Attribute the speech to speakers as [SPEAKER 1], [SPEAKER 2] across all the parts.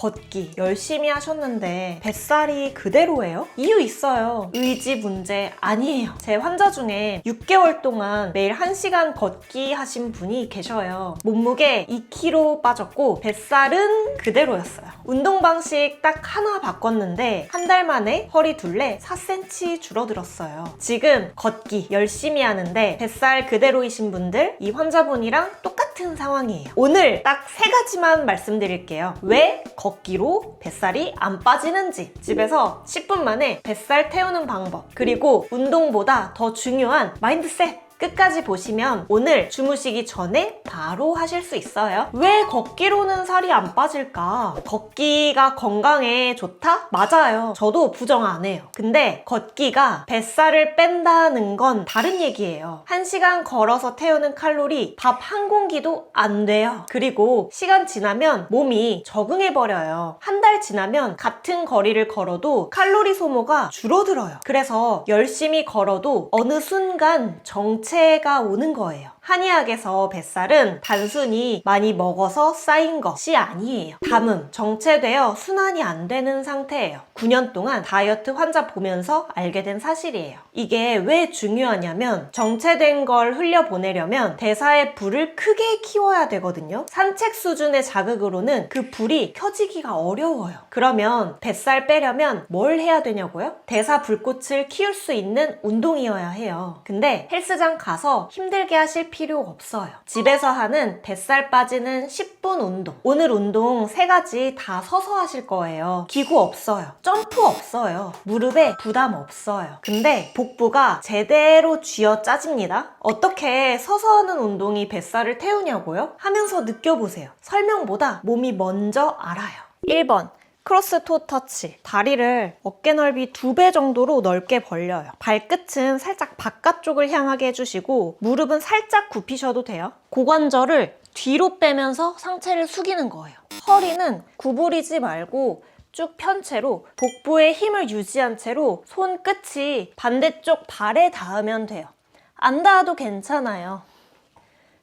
[SPEAKER 1] 걷기 열심히 하셨는데 뱃살이 그대로예요? 이유 있어요. 의지 문제 아니에요. 제 환자 중에 6개월 동안 매일 1시간 걷기 하신 분이 계셔요. 몸무게 2kg 빠졌고 뱃살은 그대로였어요. 운동 방식 딱 하나 바꿨는데 한 달 만에 허리 둘레 4cm 줄어들었어요. 지금 걷기 열심히 하는데 뱃살 그대로이신 분들, 이 환자분이랑 똑같은 상황이에요. 오늘 딱 3가지만 말씀드릴게요. 왜 걷기로 뱃살이 안 빠지는지, 집에서 10분 만에 뱃살 태우는 방법, 그리고 운동보다 더 중요한 마인드셋, 끝까지 보시면 오늘 주무시기 전에 바로 하실 수 있어요. 왜 걷기로는 살이 안 빠질까? 걷기가 건강에 좋다? 맞아요. 저도 부정 안 해요. 근데 걷기가 뱃살을 뺀다는 건 다른 얘기예요. 1시간 걸어서 태우는 칼로리 밥 한 공기도 안 돼요. 그리고 시간 지나면 몸이 적응해버려요. 한 달 지나면 같은 거리를 걸어도 칼로리 소모가 줄어들어요. 그래서 열심히 걸어도 어느 순간 정체가 오는 거예요. 한의학에서 뱃살은 단순히 많이 먹어서 쌓인 것이 아니에요. 담음, 정체되어 순환이 안 되는 상태예요. 9년 동안 다이어트 환자 보면서 알게 된 사실이에요. 이게 왜 중요하냐면 정체된 걸 흘려보내려면 대사의 불을 크게 키워야 되거든요. 산책 수준의 자극으로는 그 불이 켜지기가 어려워요. 그러면 뱃살 빼려면 뭘 해야 되냐고요? 대사 불꽃을 키울 수 있는 운동이어야 해요. 근데 헬스장 가서 힘들게 하실 필요 없어요. 집에서 하는 뱃살 빠지는 10분 운동. 오늘 운동 3가지 다 서서 하실 거예요. 기구 없어요. 점프 없어요. 무릎에 부담 없어요. 근데 복부가 제대로 쥐어 짜집니다. 어떻게 서서 하는 운동이 뱃살을 태우냐고요? 하면서 느껴보세요. 설명보다 몸이 먼저 알아요. 1번. 크로스 토 터치. 다리를 어깨 넓이 2배 정도로 넓게 벌려요. 발끝은 살짝 바깥쪽을 향하게 해주시고 무릎은 살짝 굽히셔도 돼요. 고관절을 뒤로 빼면서 상체를 숙이는 거예요. 허리는 구부리지 말고 쭉 편 채로 복부에 힘을 유지한 채로 손끝이 반대쪽 발에 닿으면 돼요. 안 닿아도 괜찮아요.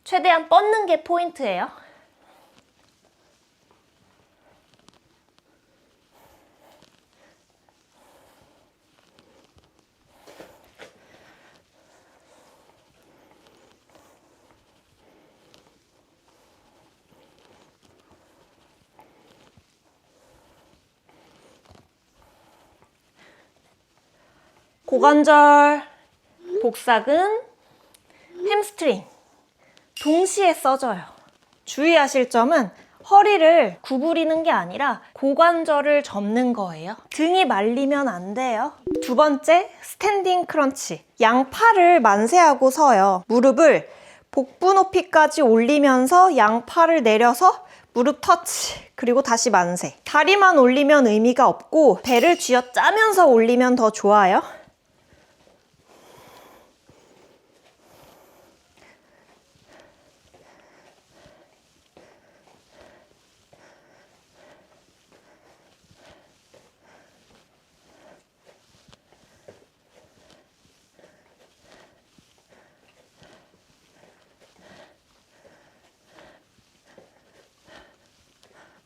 [SPEAKER 1] 최대한 뻗는 게 포인트예요. 고관절, 복사근, 햄스트링 동시에 써줘요. 주의하실 점은 허리를 구부리는 게 아니라 고관절을 접는 거예요. 등이 말리면 안 돼요. 2번째, 스탠딩 크런치. 양팔을 만세하고 서요. 무릎을 복부 높이까지 올리면서 양팔을 내려서 무릎 터치, 그리고 다시 만세. 다리만 올리면 의미가 없고 배를 쥐어 짜면서 올리면 더 좋아요.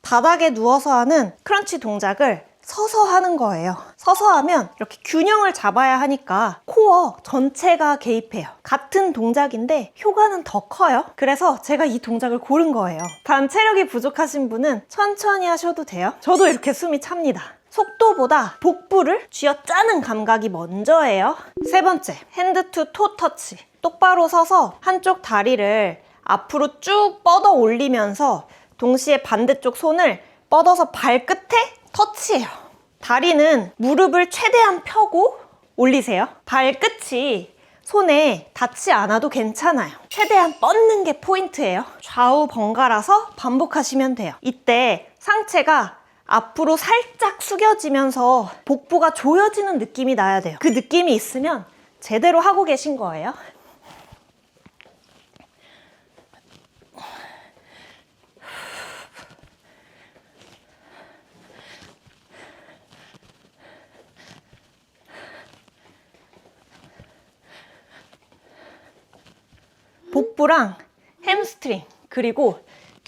[SPEAKER 1] 바닥에 누워서 하는 크런치 동작을 서서 하는 거예요. 서서 하면 이렇게 균형을 잡아야 하니까 코어 전체가 개입해요. 같은 동작인데 효과는 더 커요. 그래서 제가 이 동작을 고른 거예요. 단 체력이 부족하신 분은 천천히 하셔도 돼요. 저도 이렇게 숨이 찹니다. 속도보다 복부를 쥐어짜는 감각이 먼저예요. 3번째, 핸드 투 토 터치. 똑바로 서서 한쪽 다리를 앞으로 쭉 뻗어 올리면서 동시에 반대쪽 손을 뻗어서 발끝에 터치해요. 다리는 무릎을 최대한 펴고 올리세요. 발끝이 손에 닿지 않아도 괜찮아요. 최대한 뻗는 게 포인트예요. 좌우 번갈아서 반복하시면 돼요. 이때 상체가 앞으로 살짝 숙여지면서 복부가 조여지는 느낌이 나야 돼요. 그 느낌이 있으면 제대로 하고 계신 거예요. 복부랑 햄스트링, 그리고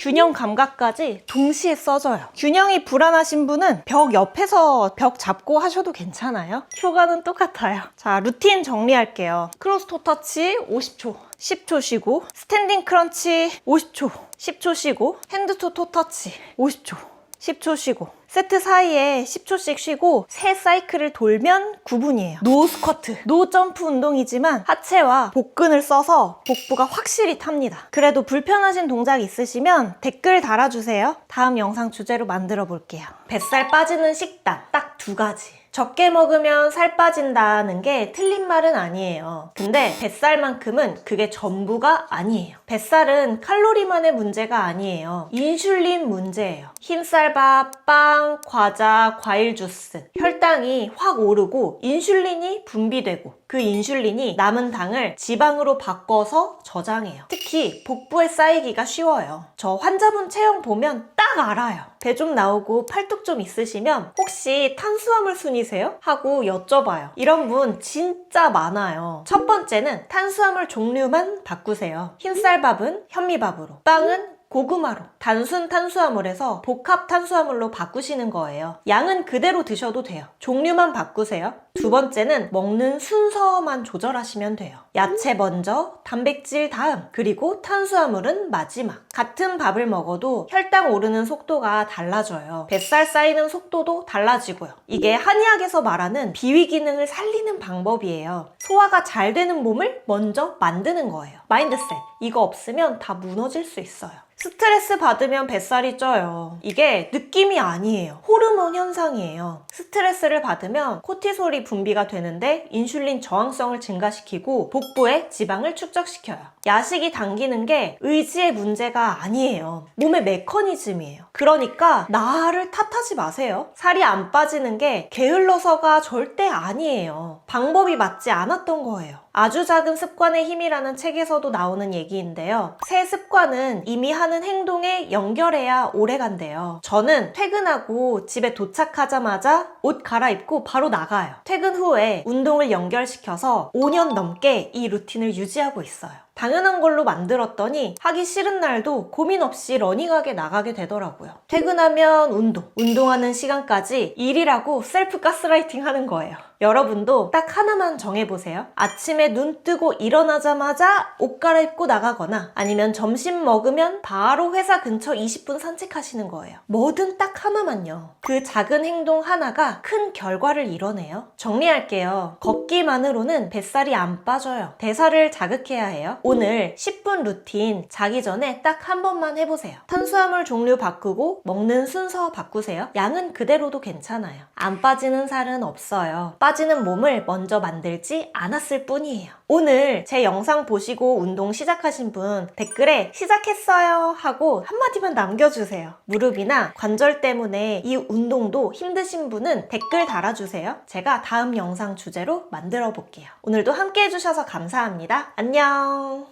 [SPEAKER 1] 균형 감각까지 동시에 써져요. 균형이 불안하신 분은 벽 옆에서 벽 잡고 하셔도 괜찮아요. 효과는 똑같아요. 자, 루틴 정리할게요. 크로스 토 터치 50초, 10초 쉬고, 스탠딩 크런치 50초, 10초 쉬고, 핸드 투 토 터치 50초, 10초 쉬고, 세트 사이에 10초씩 쉬고 3사이클을 돌면 9분이에요. 노 스쿼트, 노 점프 운동이지만 하체와 복근을 써서 복부가 확실히 탑니다. 그래도 불편하신 동작 있으시면 댓글 달아주세요. 다음 영상 주제로 만들어 볼게요. 뱃살 빠지는 식단 딱 2가지. 적게 먹으면 살 빠진다는 게 틀린 말은 아니에요. 근데 뱃살만큼은 그게 전부가 아니에요. 뱃살은 칼로리만의 문제가 아니에요. 인슐린 문제예요. 흰쌀밥, 빵, 과자, 과일 주스, 혈당이 확 오르고 인슐린이 분비되고 그 인슐린이 남은 당을 지방으로 바꿔서 저장해요. 특히 복부에 쌓이기가 쉬워요. 저 환자분 체형 보면 딱 알아요. 배 좀 나오고 팔뚝 좀 있으시면 혹시 탄수화물 순이세요? 하고 여쭤봐요. 이런 분 진짜 많아요. 첫 번째는 탄수화물 종류만 바꾸세요. 흰쌀밥은 현미밥으로, 빵은 고구마로, 단순 탄수화물에서 복합 탄수화물로 바꾸시는 거예요. 양은 그대로 드셔도 돼요. 종류만 바꾸세요. 2번째는 먹는 순서만 조절하시면 돼요. 야채 먼저, 단백질 다음, 그리고 탄수화물은 마지막. 같은 밥을 먹어도 혈당 오르는 속도가 달라져요. 뱃살 쌓이는 속도도 달라지고요. 이게 한의학에서 말하는 비위 기능을 살리는 방법이에요. 소화가 잘 되는 몸을 먼저 만드는 거예요. 마인드셋, 이거 없으면 다 무너질 수 있어요. 스트레스 받으면 뱃살이 쪄요. 이게 느낌이 아니에요. 호르몬 현상이에요. 스트레스를 받으면 코티솔이 분비가 되는데 인슐린 저항성을 증가시키고 복부에 지방을 축적시켜요. 야식이 당기는 게 의지의 문제가 아니에요. 몸의 메커니즘이에요. 그러니까 나를 탓하지 마세요. 살이 안 빠지는 게 게을러서가 절대 아니에요. 방법이 맞지 않았던 거예요. 아주 작은 습관의 힘이라는 책에서도 나오는 얘기인데요. 새 습관은 이미 하는 행동에 연결해야 오래 간대요. 저는 퇴근하고 집에 도착하자마자 옷 갈아입고 바로 나가요. 퇴근 후에 운동을 연결시켜서 5년 넘게 이 루틴을 유지하고 있어요. 당연한 걸로 만들었더니 하기 싫은 날도 고민 없이 러닝하게 나가게 되더라고요. 퇴근하면 운동하는 시간까지 일이라고 셀프 가스라이팅 하는 거예요. 여러분도 딱 하나만 정해보세요. 아침에 눈 뜨고 일어나자마자 옷 갈아입고 나가거나 아니면 점심 먹으면 바로 회사 근처 20분 산책하시는 거예요. 뭐든 딱 하나만요. 그 작은 행동 하나가 큰 결과를 이뤄내요. 정리할게요. 걷기만으로는 뱃살이 안 빠져요. 대사를 자극해야 해요. 오늘 10분 루틴 자기 전에 딱 한 번만 해보세요. 탄수화물 종류 바꾸고 먹는 순서 바꾸세요. 양은 그대로도 괜찮아요. 안 빠지는 살은 없어요. 빠지는 몸을 먼저 만들지 않았을 뿐이에요. 오늘 제 영상 보시고 운동 시작하신 분 댓글에 시작했어요 하고 한마디만 남겨주세요. 무릎이나 관절 때문에 이 운동도 힘드신 분은 댓글 달아주세요. 제가 다음 영상 주제로 만들어 볼게요. 오늘도 함께 해주셔서 감사합니다. 안녕.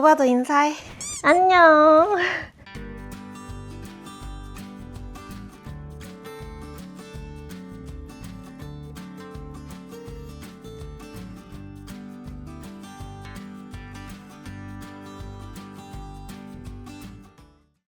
[SPEAKER 1] 오빠도 인사해. 안녕.